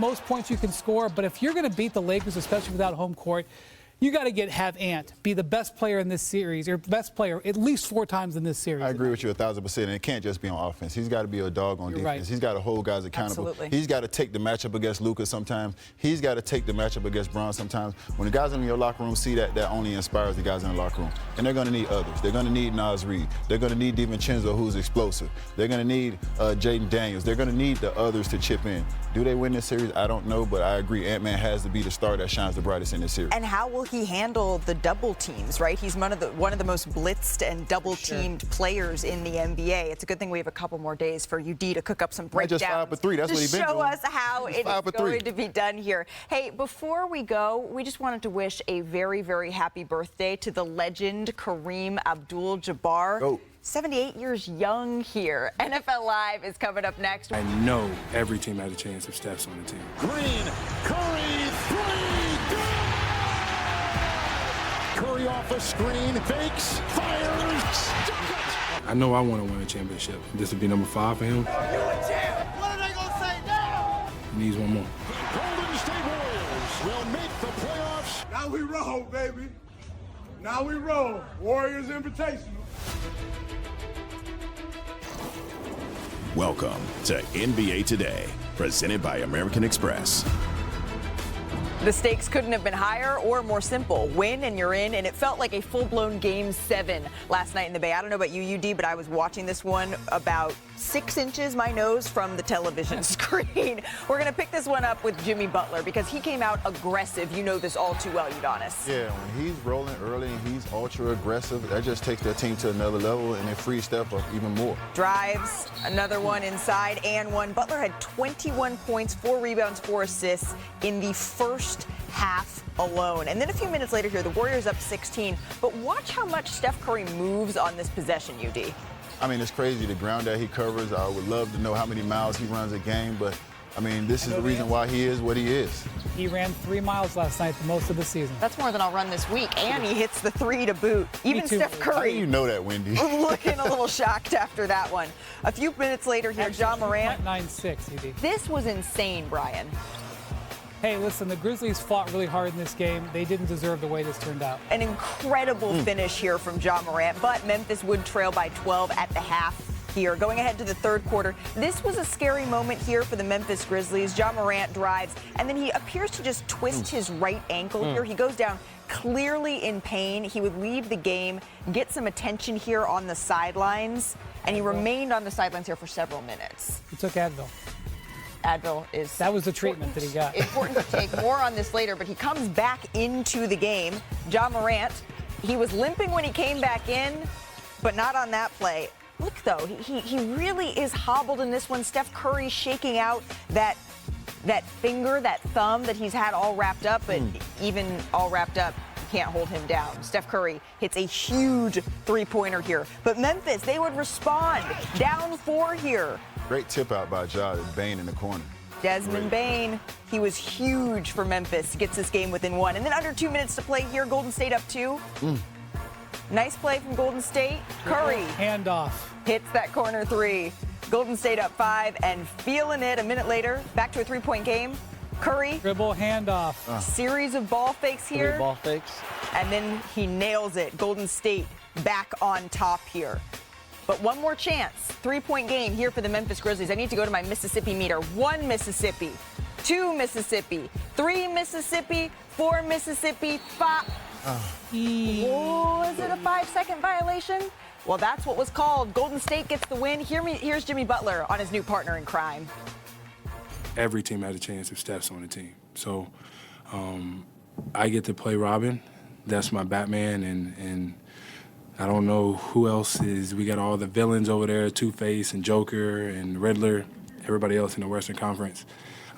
most points you can score, but if you're going to beat the Lakers, especially without home court, you got to have Ant be the best player in this series, or best player at least 4 times in this series. I agree with you 1,000%, and it can't just be on offense. He's got to be a dog on defense. Right. He's got to hold guys accountable. Absolutely. He's got to take the matchup against Luka sometimes. He's got to take the matchup against Bron sometimes. When the guys in your locker room see that, that only inspires the guys in the locker room. And they're going to need others. They're going to need Nas Reed. They're going to need DiVincenzo, who's explosive. They're going to need Jaden Daniels. They're going to need the others to chip in. Do they win this series? I don't know, but I agree Ant-Man has to be the star that shines the brightest in this series. And how will he handle the double teams, right? He's one of the most blitzed and double-teamed players in the NBA. It's a good thing we have a couple more days for UD to cook up some breakdowns. Just 5 for 3. That's what he's been doing. Show us how it is going to be done here. Hey, before we go, we just wanted to wish a very, very happy birthday to the legend Kareem Abdul-Jabbar. Go. 78 years young here. NFL Live is coming up next. I know every team had a chance if Steph's on the team. Green, Curry, 3, good! Curry off a screen, fakes, fires, I know I want to win a championship. This would be number 5 for him. you a champ! What are they going to say now? He needs one more. Golden State Warriors will make the playoffs. Now we roll, baby. Now we roll. Warriors Invitational. Welcome to NBA Today, presented by American Express. The stakes couldn't have been higher or more simple. Win and you're in, and it felt like a full-blown Game 7 last night in the Bay. I don't know about you, UD, but I was watching this one about 6 inches, my nose, from the television screen. We're going to pick this one up with Jimmy Butler because he came out aggressive. You know this all too well, Udonis. Yeah, when he's rolling early and he's ultra-aggressive, that just takes their team to another level, and it frees Steph up even more. Drives, another one inside, and one. Butler had 21 points, 4 rebounds, 4 assists in the first half alone. And then a few minutes later here, the Warriors up 16. But watch how much Steph Curry moves on this possession, UD. I mean, it's crazy, the ground that he covers. I would love to know how many miles he runs a game, but, I mean, this is the reason why he is what he is. He ran 3 miles last night, the most of the season. That's more than I'll run this week. And he hits the 3 to boot. Even Steph How do Curry you know that, Wendy? looking a little shocked after that one. A few minutes later here, Ja Morant. 2.96, UD. This was insane, Brian. Hey, listen, the Grizzlies fought really hard in this game. They didn't deserve the way this turned out. An incredible finish here from Ja Morant, but Memphis would trail by 12 at the half here. Going ahead to the third quarter, this was a scary moment here for the Memphis Grizzlies. Ja Morant drives, and then he appears to just twist his right ankle here. He goes down clearly in pain. He would leave the game, get some attention here on the sidelines, and he remained on the sidelines here for several minutes. He took Advil. Advil is... That was the treatment that he got. Important to take more on this later, but he comes back into the game. Ja Morant, he was limping when he came back in, but not on that play. Look, though, he really is hobbled in this one. Steph Curry shaking out that finger, that thumb that he's had all wrapped up, but even all wrapped up, can't hold him down. Steph Curry hits a huge three-pointer here. But Memphis, they would respond. Down 4 here. Great tip out by Ja, Bane in the corner. Desmond Bane, he was huge for Memphis, gets this game within 1. And then under 2 minutes to play here, Golden State up 2. Nice play from Golden State. Curry Handoff. hits that corner 3. Golden State up 5 and feeling it. A minute later, back to a 3-point game. Curry. Dribble handoff. Series of ball fakes here. 3 ball fakes. And then he nails it. Golden State back on top here. But one more chance. 3-point game here for the Memphis Grizzlies. I need to go to my Mississippi meter. 1 Mississippi, 2 Mississippi, 3 Mississippi, 4 Mississippi, 5. Oh, is it a 5-second violation? Well, that's what was called. Golden State gets the win. Here's Jimmy Butler on his new partner in crime. Every team had a chance if Steph's on the team. So I get to play Robin. That's my Batman, and I don't know who else is. We got all the villains over there, Two-Face and Joker and Riddler, everybody else in the Western Conference.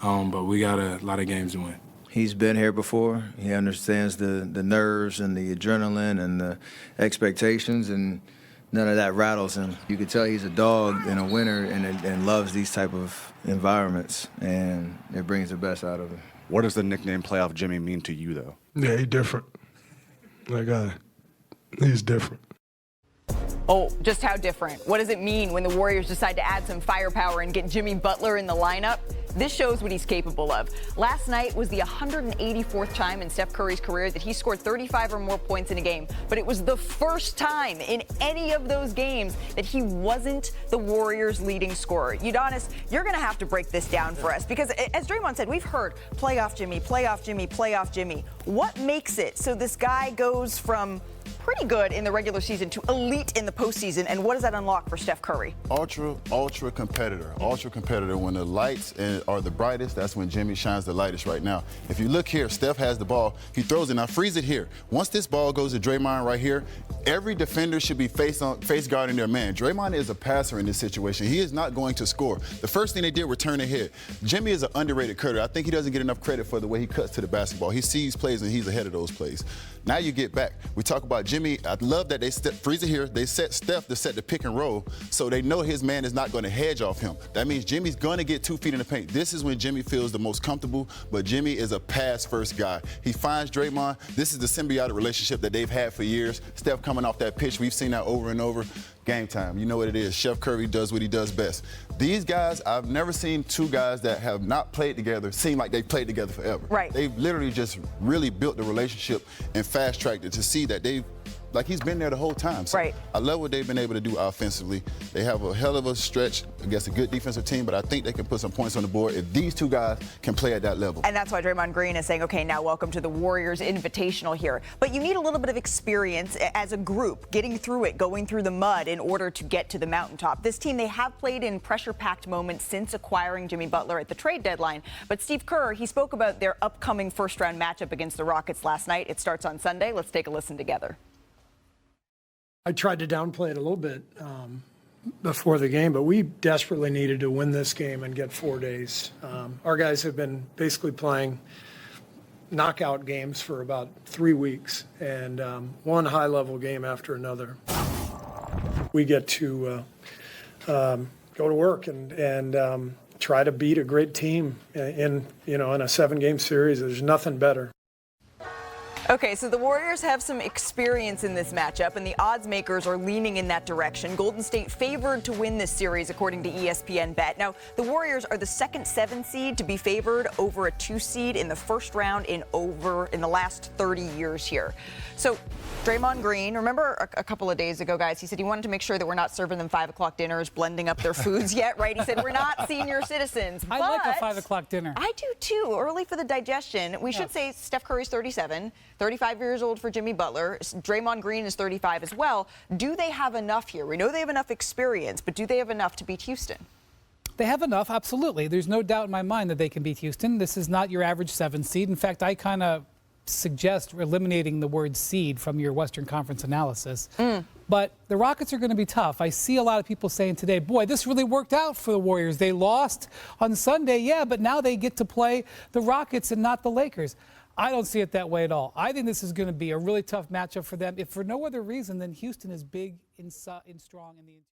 But we got a lot of games to win. He's been here before. He understands the nerves and the adrenaline and the expectations, and none of that rattles him. You can tell he's a dog and a winner and loves these type of environments, and it brings the best out of him. What does the nickname Playoff Jimmy mean to you, though? Yeah, he's different. He's different. Oh, just how different. What does it mean when the Warriors decide to add some firepower and get Jimmy Butler in the lineup? This shows what he's capable of. Last night was the 184th time in Steph Curry's career that he scored 35 or more points in a game, but it was the first time in any of those games that he wasn't the Warriors' leading scorer. Udonis, you're going to have to break this down for us because, as Draymond said, we've heard playoff Jimmy, playoff Jimmy, playoff Jimmy. What makes it so this guy goes from pretty good in the regular season to elite in the postseason, and what does that unlock for Steph Curry? Ultra competitor. When the lights are the brightest, that's when Jimmy shines the lightest right now. If you look here, Steph has the ball. He throws it. Now freeze it here. Once this ball goes to Draymond right here, every defender should be face guarding their man. Draymond is a passer in this situation. He is not going to score. The first thing they did was turn ahead. Jimmy is an underrated cutter. I think he doesn't get enough credit for the way he cuts to the basketball. He sees plays and he's ahead of those plays. Now you get back. We talk about Jimmy. I love that they freeze it here. They set Steph to set the pick and roll so they know his man is not going to hedge off him. That means Jimmy's going to get 2 feet in the paint. This is when Jimmy feels the most comfortable, but Jimmy is a pass-first guy. He finds Draymond. This is the symbiotic relationship that they've had for years. Steph coming off that pitch. We've seen that over and over. Game time. You know what it is. Chef Curry does what he does best. These guys, I've never seen two guys that have not played together seem like they've played together forever. Right. They've literally just really built the relationship and fast-tracked it to see that they've like he's been there the whole time. So right. I love what they've been able to do offensively. They have a hell of a stretch against a good defensive team, but I think they can put some points on the board if these two guys can play at that level. And that's why Draymond Green is saying, okay, now welcome to the Warriors Invitational here. But you need a little bit of experience as a group, getting through it, going through the mud in order to get to the mountaintop. This team, they have played in pressure-packed moments since acquiring Jimmy Butler at the trade deadline. But Steve Kerr, he spoke about their upcoming first-round matchup against the Rockets last night. It starts on Sunday. Let's take a listen together. I tried to downplay it a little bit before the game, but we desperately needed to win this game and get 4 days. Our guys have been basically playing knockout games for about 3 weeks, and one high-level game after another. We get to go to work and try to beat a great team in a 7-game series. There's nothing better. Okay, so the Warriors have some experience in this matchup, and the odds makers are leaning in that direction. Golden State favored to win this series, according to ESPN Bet. Now, the Warriors are the second 7 seed to be favored over a 2 seed in the first round in the last 30 years here. So, Draymond Green, remember a couple of days ago, guys, he said he wanted to make sure that we're not serving them 5 o'clock dinners, blending up their foods yet, right? He said we're not senior citizens. I like a 5 o'clock dinner. I do too, early for the digestion. We should say Steph Curry's 37. 35 years old for Jimmy Butler. Draymond Green is 35 as well. Do they have enough here? We know they have enough experience, but do they have enough to beat Houston? They have enough, absolutely. There's no doubt in my mind that they can beat Houston. This is not your average 7 seed. In fact, I kind of suggest eliminating the word seed from your Western Conference analysis. But the Rockets are going to be tough. I see a lot of people saying today, boy, this really worked out for the Warriors. They lost on Sunday, yeah, but now they get to play the Rockets and not the Lakers. I don't see it that way at all. I think this is going to be a really tough matchup for them. If for no other reason than Houston is big and strong in the